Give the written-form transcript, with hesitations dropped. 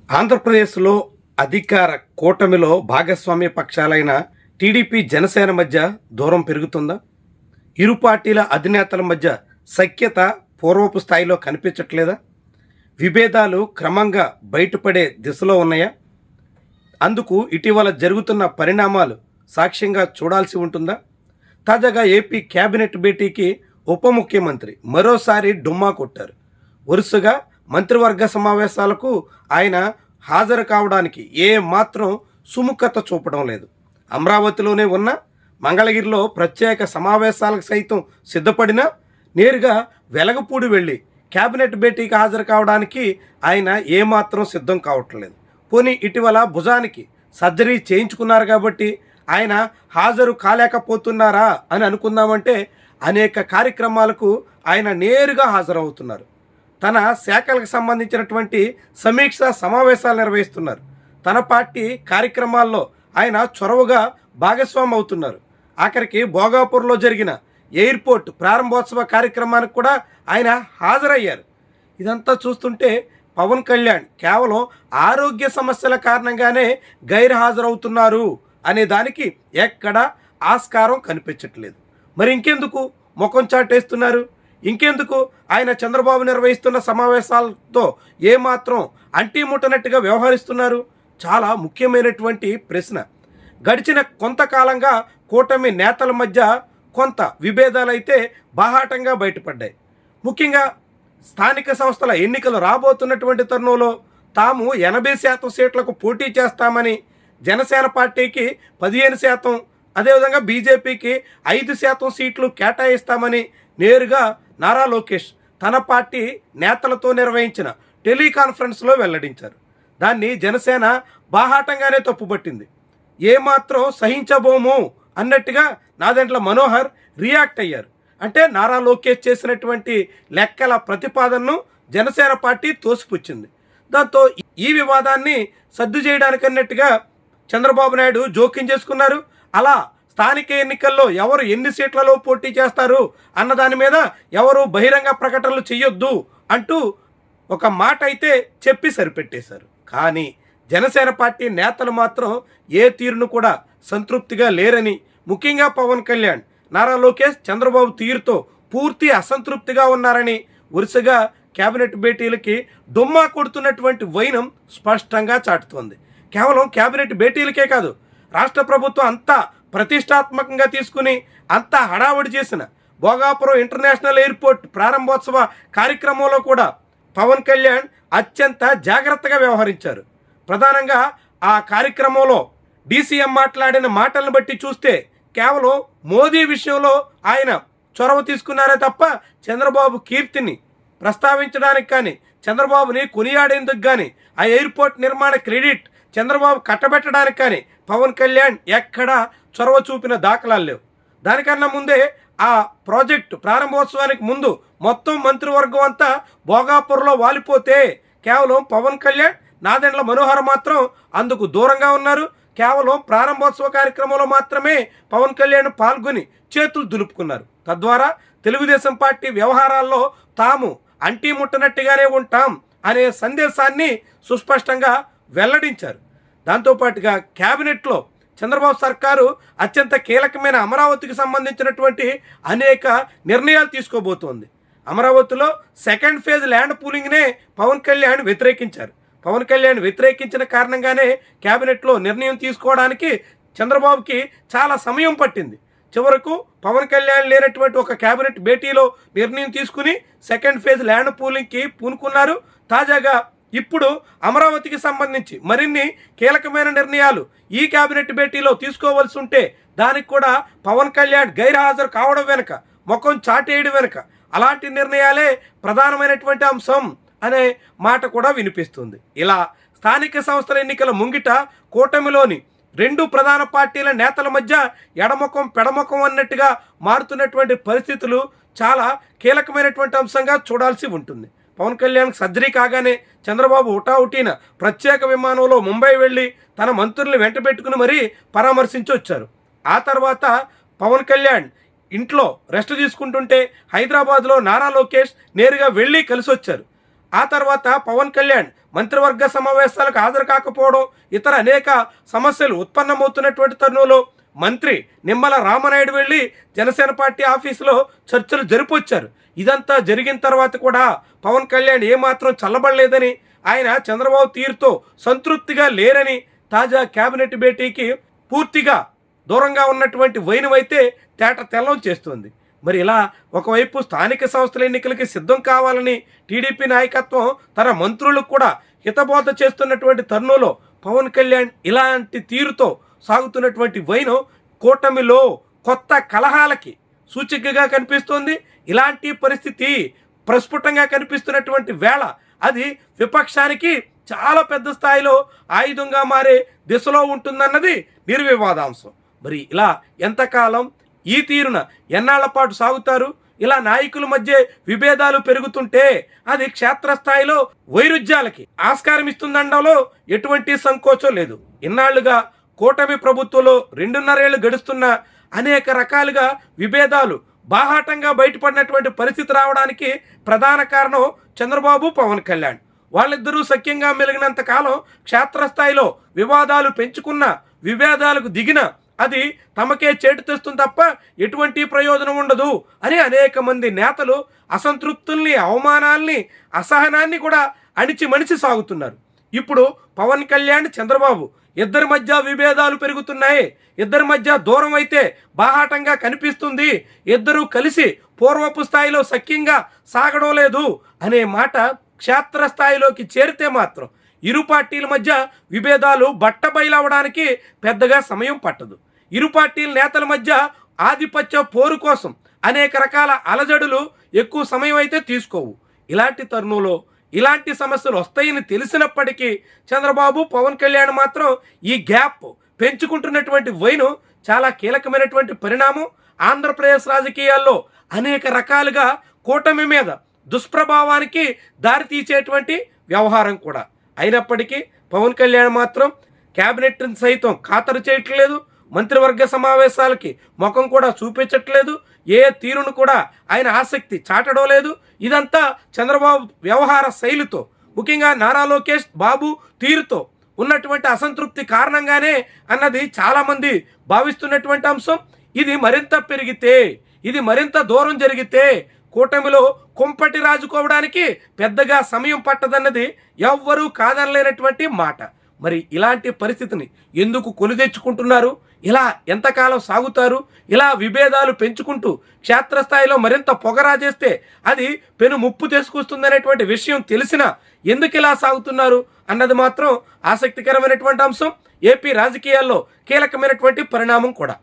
ఆంధ్రప్రదేశ్లో అధికార కూటమిలో భాగస్వామ్య పక్షాలైన టీడీపీ జనసేన మధ్య దూరం పెరుగుతుందా? ఇరు పార్టీల అధినేతల మధ్య సఖ్యత పూర్వపు స్థాయిలో కనిపించట్లేదా? విభేదాలు క్రమంగా బయటపడే దిశలో ఉన్నాయా? అందుకు ఇటీవల జరుగుతున్న పరిణామాలు సాక్ష్యంగా చూడాల్సి ఉంటుందా? తాజాగా ఏపీ కేబినెట్ భేటీకి ఉప ముఖ్యమంత్రి మరోసారి డుమ్మా కొట్టారు. వరుసగా మంత్రివర్గ సమావేశాలకు ఆయన హాజరు కావడానికి ఏ మాత్రం సుముఖత చూపడం లేదు. అమరావతిలోనే ఉన్న మంగళగిరిలో ప్రత్యేక సమావేశాలకు సైతం సిద్ధపడినా నేరుగా వెలగపూడి వెళ్ళి కేబినెట్ భేటీకి హాజరు కావడానికి ఆయన ఏమాత్రం సిద్ధం కావట్లేదు. పోనీ ఇటీవల భుజానికి సర్జరీ చేయించుకున్నారు కాబట్టి ఆయన హాజరు కాలేకపోతున్నారా అని అనుకుందామంటే అనేక కార్యక్రమాలకు ఆయన నేరుగా హాజరవుతున్నారు. తన శాఖలకు సంబంధించినటువంటి సమీక్ష సమావేశాలు నిర్వహిస్తున్నారు. తన పార్టీ కార్యక్రమాల్లో ఆయన చొరవగా భాగస్వామి అవుతున్నారు. ఆఖరికి భోగాపూర్లో జరిగిన ఎయిర్పోర్ట్ ప్రారంభోత్సవ కార్యక్రమానికి కూడా ఆయన హాజరయ్యారు. ఇదంతా చూస్తుంటే పవన్ కళ్యాణ్ కేవలం ఆరోగ్య సమస్యల కారణంగానే గైర్హాజరవుతున్నారు అనే దానికి ఎక్కడా ఆస్కారం కనిపించట్లేదు. మరి ఇంకెందుకు ముఖం చాటేస్తున్నారు? ఇంకెందుకు ఆయన చంద్రబాబు నిర్వహిస్తున్న సమావేశాలతో ఏమాత్రం అంటిముట్టనట్టుగా వ్యవహరిస్తున్నారు? చాలా ముఖ్యమైనటువంటి ప్రశ్న. గడిచిన కొంతకాలంగా కూటమి నేతల మధ్య కొంత విభేదాలైతే బాహాటంగా బయటపడ్డాయి. ముఖ్యంగా స్థానిక సంస్థల ఎన్నికలు రాబోతున్నటువంటి తరుణంలో తాము 80% సీట్లకు పోటీ చేస్తామని, జనసేన పార్టీకి 15%, అదేవిధంగా బీజేపీకి 5% సీట్లు కేటాయిస్తామని నేరుగా నారా లోకేష్ తన పార్టీ నేతలతో నిర్వహించిన టెలికాన్ఫరెన్స్లో వెల్లడించారు. దాన్ని జనసేన బాహాటంగానే తప్పుపట్టింది. ఏమాత్రం సహించబోము అన్నట్టుగా నాదెండ్ల మనోహర్ రియాక్ట్ అయ్యారు. అంటే నారా లోకేష్ చేసినటువంటి లెక్కల ప్రతిపాదనను జనసేన పార్టీ తోసిపుచ్చింది. దాంతో ఈ వివాదాన్ని సర్దు చేయడానికన్నట్టుగా చంద్రబాబు నాయుడు జోక్యం చేసుకున్నారు. అలా స్థానిక ఎన్నికల్లో ఎవరు ఎన్ని సీట్లలో పోటీ చేస్తారు అన్న దాని మీద ఎవరు బహిరంగ ప్రకటనలు చేయొద్దు అంటూ ఒక మాట అయితే చెప్పి సరిపెట్టేశారు. కానీ జనసేన పార్టీ నేతలు మాత్రం ఏ తీరును కూడా సంతృప్తిగా లేరని, ముఖ్యంగా పవన్ కళ్యాణ్, నారా లోకేష్ చంద్రబాబు తీరుతో పూర్తి అసంతృప్తిగా ఉన్నారని వరుసగా కేబినెట్ భేటీలకి డుమ్మా కొడుతున్నటువంటి వైనం స్పష్టంగా చాటుతోంది. కేవలం కేబినెట్ భేటీలకే కాదు, రాష్ట్ర ప్రభుత్వం అంతా ప్రతిష్టాత్మకంగా తీసుకుని అంతా హడావుడి చేసిన భోగాపురం ఇంటర్నేషనల్ ఎయిర్పోర్ట్ ప్రారంభోత్సవ కార్యక్రమంలో కూడా పవన్ కళ్యాణ్ అత్యంత జాగ్రత్తగా వ్యవహరించారు. ప్రధానంగా ఆ కార్యక్రమంలో డీసీఎం మాట్లాడిన మాటలను బట్టి చూస్తే కేవలం మోదీ విషయంలో ఆయన చొరవ తీసుకున్నారే తప్ప చంద్రబాబు కీర్తిని ప్రస్తావించడానికి కానీ, చంద్రబాబుని కొనియాడేందుకు కానీ, ఆ ఎయిర్పోర్ట్ నిర్మాణ క్రెడిట్ చంద్రబాబు కట్టబెట్టడానికి కానీ పవన్ కళ్యాణ్ ఎక్కడా చొరవ చూపిన దాఖలాలు లేవు. దానికన్నా ముందే ఆ ప్రాజెక్టు ప్రారంభోత్సవానికి ముందు మొత్తం మంత్రివర్గం అంతా భోగాపూర్లో వాలిపోతే కేవలం పవన్ కళ్యాణ్, నాదెండ్ల మనోహర్ మాత్రం అందుకు దూరంగా ఉన్నారు. కేవలం ప్రారంభోత్సవ కార్యక్రమంలో మాత్రమే పవన్ కళ్యాణ్ పాల్గొని చేతులు దులుపుకున్నారు. తద్వారా తెలుగుదేశం పార్టీ వ్యవహారాల్లో తాము అంటిముట్టనట్టుగానే ఉంటాం అనే సందేశాన్ని సుస్పష్టంగా వెల్లడించారు. దాంతోపాటుగా క్యాబినెట్లో చంద్రబాబు సర్కారు అత్యంత కీలకమైన అమరావతికి సంబంధించినటువంటి అనేక నిర్ణయాలు తీసుకోబోతోంది. అమరావతిలో సెకండ్ ఫేజ్ ల్యాండ్ పూలింగ్నే పవన్ కళ్యాణ్ వ్యతిరేకించారు. పవన్ కళ్యాణ్ వ్యతిరేకించిన కారణంగానే క్యాబినెట్లో నిర్ణయం తీసుకోవడానికి చంద్రబాబుకి చాలా సమయం పట్టింది. చివరకు పవన్ కళ్యాణ్ లేనటువంటి ఒక క్యాబినెట్ భేటీలో నిర్ణయం తీసుకుని సెకండ్ ఫేజ్ ల్యాండ్ పూలింగ్కి పూనుకున్నారు. తాజాగా ఇప్పుడు అమరావతికి సంబంధించి మరిన్ని కీలకమైన నిర్ణయాలు ఈ కేబినెట్ భేటీలో తీసుకోవాల్సి ఉంటే దానికి కూడా పవన్ కళ్యాణ్ గైర్హాజరు కావడం వెనుక, ముఖం చాటేయడం వెనుక అలాంటి నిర్ణయాలే ప్రధానమైనటువంటి అంశం అనే మాట కూడా వినిపిస్తుంది. ఇలా స్థానిక సంస్థల ఎన్నికల ముంగిట కూటమిలోని రెండు ప్రధాన పార్టీల నేతల మధ్య ఎడముఖం పెడముఖం అన్నట్టుగా మారుతున్నటువంటి పరిస్థితులు చాలా కీలకమైనటువంటి అంశంగా చూడాల్సి ఉంటుంది. పవన్ కళ్యాణ్ సర్జరీ కాగానే చంద్రబాబు హుటాహుటీన ప్రత్యేక విమానంలో ముంబై వెళ్ళి తన మంత్రుల్ని వెంట పెట్టుకుని మరీ పరామర్శించి వచ్చారు. ఆ తర్వాత పవన్ కళ్యాణ్ ఇంట్లో రెస్ట్ తీసుకుంటుంటే హైదరాబాద్లో నారా లోకేష్ నేరుగా వెళ్ళి కలిసి వచ్చారు. ఆ తర్వాత పవన్ కళ్యాణ్ మంత్రివర్గ సమావేశాలకు హాజరు కాకపోవడం, ఇతర అనేక సమస్యలు ఉత్పన్నమవుతున్నటువంటి తరుణంలో మంత్రి నిమ్మల రామనాయుడు వెళ్ళి జనసేన పార్టీ ఆఫీసులో చర్చలు జరిపొచ్చారు. ఇదంతా జరిగిన తర్వాత కూడా పవన్ కళ్యాణ్ ఏమాత్రం చల్లబడలేదని, ఆయన చంద్రబాబు తీరుతో సంతృప్తిగా లేరని, తాజా కేబినెట్ భేటీకి పూర్తిగా దూరంగా ఉన్నటువంటి వైనం అయితే తేట తెల్లం చేస్తుంది. మరి ఇలా ఒకవైపు స్థానిక సంస్థల ఎన్నికలకి సిద్ధం కావాలని టీడీపీ నాయకత్వం తన మంత్రులకు కూడా హితబోధ చేస్తున్నటువంటి తరుణంలో పవన్ కళ్యాణ్ ఇలాంటి తీరుతో సాగుతున్నటువంటి వైనం కూటమిలో కొత్త కలహాలకి సూచికగా కనిపిస్తోంది. ఇలాంటి పరిస్థితి ప్రస్ఫుటంగా కనిపిస్తున్నటువంటి వేళ అది విపక్షానికి చాలా పెద్ద స్థాయిలో ఆయుధంగా మారే దిశలో ఉంటుందన్నది నిర్వివాదాంశం. మరి ఇలా ఎంతకాలం ఈ తీరున ఎన్నాళ్ల పాటు సాగుతారు? ఇలా నాయకుల మధ్య విభేదాలు పెరుగుతుంటే అది క్షేత్రస్థాయిలో వైరుధ్యాలకి ఆస్కారం ఇస్తుందనడంలో ఎటువంటి సంకోచం లేదు. ఇన్నాళ్లుగా కూటమి ప్రభుత్వంలో 2.5 ఏళ్లు గడుస్తున్న అనేక రకాలుగా విభేదాలు బాహాటంగా బయటపడినటువంటి పరిస్థితి రావడానికి ప్రధాన కారణం చంద్రబాబు, పవన్ కళ్యాణ్. వాళ్ళిద్దరూ సఖ్యంగా మెలిగినంత కాలం క్షేత్రస్థాయిలో వివాదాలు పెంచుకున్న, విభేదాలకు దిగిన అది తమకే చేటు తెస్తుంది తప్ప ఎటువంటి ప్రయోజనం ఉండదు అని అనేక మంది నేతలు అసంతృప్తుల్ని, అవమానాల్ని, అసహనాన్ని కూడా అణిచి సాగుతున్నారు. ఇప్పుడు పవన్ కళ్యాణ్, చంద్రబాబు ఇద్దరి మధ్య విభేదాలు పెరుగుతున్నాయి. ఇద్దరి మధ్య దూరం అయితే బాహాటంగా కనిపిస్తుంది. ఇద్దరూ కలిసి పూర్వపు స్థాయిలో సఖ్యంగా సాగడం లేదు అనే మాట క్షేత్రస్థాయిలోకి చేరితే మాత్రం ఇరు పార్టీల మధ్య విభేదాలు బట్టబయలవడానికి పెద్దగా సమయం పట్టదు. ఇరు పార్టీల నేతల మధ్య ఆధిపత్య పోరు కోసం అనేక రకాల అలజడులు ఎక్కువ సమయం అయితే తీసుకోవు. ఇలాంటి తరుణంలో ఇలాంటి సమస్యలు వస్తాయని తెలిసినప్పటికీ చంద్రబాబు, పవన్ కళ్యాణ్ మాత్రం ఈ గ్యాప్ పెంచుకుంటున్నటువంటి వైను చాలా కీలకమైనటువంటి పరిణామం. ఆంధ్రప్రదేశ్ రాజకీయాల్లో అనేక రకాలుగా కూటమి మీద దుష్ప్రభావానికి దారితీసేటువంటి వ్యవహారం కూడా. అయినప్పటికీ పవన్ కళ్యాణ్ మాత్రం క్యాబినెట్ని సైతం ఖాతరు చేయట్లేదు, మంత్రివర్గ సమావేశాలకి ముఖం కూడా చూపించట్లేదు, ఏ తీరును కూడా ఆయన ఆసక్తి చాటడం లేదు. ఇదంతా చంద్రబాబు వ్యవహార శైలితో, ముఖ్యంగా నారా లోకేష్ బాబు తీరుతో ఉన్నటువంటి అసంతృప్తి కారణంగానే అన్నది చాలామంది భావిస్తున్నటువంటి అంశం. ఇది మరింత పెరిగితే, ఇది మరింత దూరం జరిగితే కూటమిలో కుంపటి రాజుకోవడానికి పెద్దగా సమయం పట్టదన్నది ఎవ్వరూ కాదనలేనటువంటి మాట. మరి ఇలాంటి పరిస్థితిని ఎందుకు కొని తెచ్చుకుంటున్నారు? ఇలా ఎంతకాలం సాగుతారు? ఇలా విభేదాలు పెంచుకుంటూ క్షేత్రస్థాయిలో మరింత పొగరాజేస్తే అది పెను ముప్పు తీసుకొస్తుందనేటువంటి విషయం తెలిసినా ఎందుకు ఇలా సాగుతున్నారు అన్నది మాత్రం ఆసక్తికరమైనటువంటి అంశం. ఏపీ రాజకీయాల్లో కీలకమైనటువంటి పరిణామం కూడా.